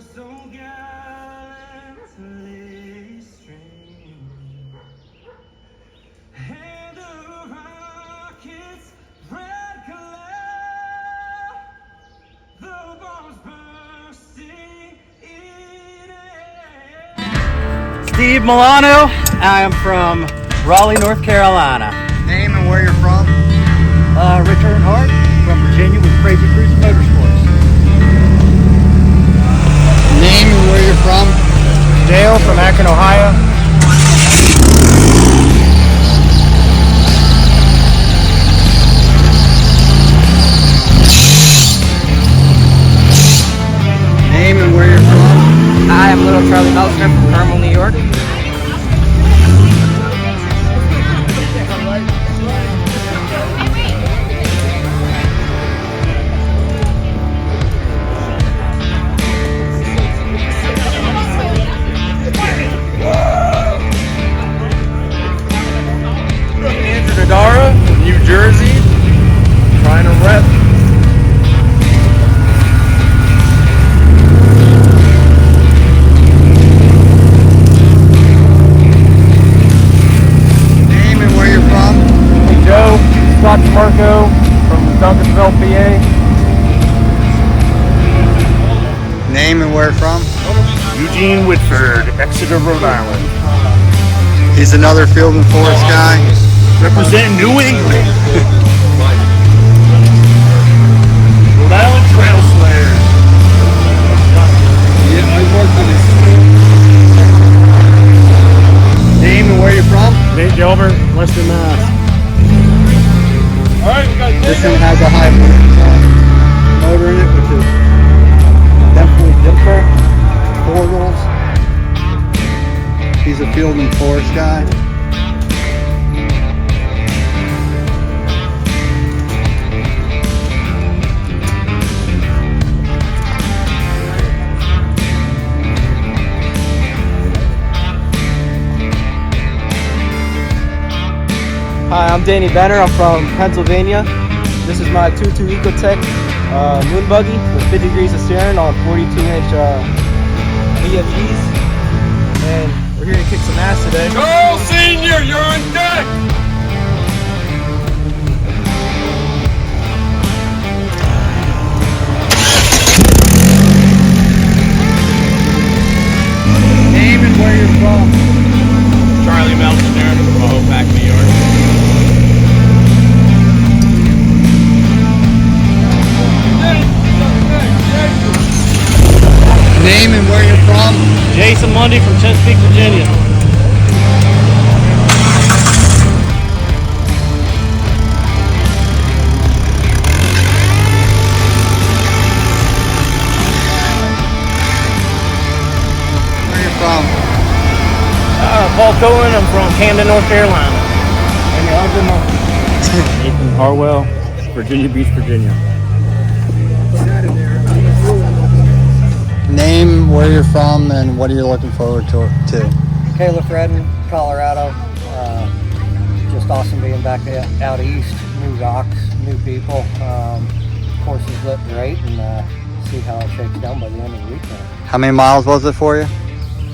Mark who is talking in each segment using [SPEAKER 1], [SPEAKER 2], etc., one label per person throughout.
[SPEAKER 1] so gallantly streamed, and the rocket's red glare, the bombs bursting in air.
[SPEAKER 2] Steve Milano. I am from Raleigh, North Carolina.
[SPEAKER 3] Name and where you're from?
[SPEAKER 2] Richard Hart from Virginia with Crazy Cruise Motorsports.
[SPEAKER 3] Name and where you're from?
[SPEAKER 4] Dale from Akron, Ohio.
[SPEAKER 3] Name and where you're from?
[SPEAKER 5] I am Little Charlie Meltzer from Carmel, New York.
[SPEAKER 4] From New Jersey, trying to rep.
[SPEAKER 3] Name and where you're from?
[SPEAKER 4] Hey Joe, Scott Marco from Duncansville, PA.
[SPEAKER 3] Name and where from?
[SPEAKER 4] Eugene Whitford, Exeter, Rhode Island.
[SPEAKER 3] He's another field and forest guy.
[SPEAKER 4] Representing New England. Rhode Island Trail Slayers.
[SPEAKER 3] Yeah, I worked with his. Name and where you're from?
[SPEAKER 4] Nate Gilbert, Western Mass. Alright, we got
[SPEAKER 3] This one has a high motor in it, which is definitely different. 4 wheels. He's a field and forest guy.
[SPEAKER 5] Hi, I'm Danny Benner. I'm from Pennsylvania. This is my 2.2 Ecotech moon buggy with 50 degrees of steering on 42-inch VFGs. And we're here to kick some ass today.
[SPEAKER 4] Charles Senior, you're on deck!
[SPEAKER 3] Name and where you're from?
[SPEAKER 4] Charlie Melton there from Hoboken, New York.
[SPEAKER 3] Name and where you're from?
[SPEAKER 2] Jason Mundy from Chesapeake, Virginia.
[SPEAKER 3] Where you from?
[SPEAKER 2] Paul Cohen. I'm from Camden, North Carolina. Nathan Harwell, Virginia Beach, Virginia.
[SPEAKER 3] Name where you're from and what are you looking forward to?
[SPEAKER 5] Caleb Redden, Colorado. Just awesome being back out east. New rocks, new people. Courses look great, and see how it shakes down by the end of the weekend.
[SPEAKER 3] How many miles was it for you?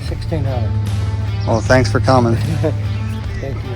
[SPEAKER 5] 1,600.
[SPEAKER 3] Well, thanks for coming.
[SPEAKER 5] Thank you.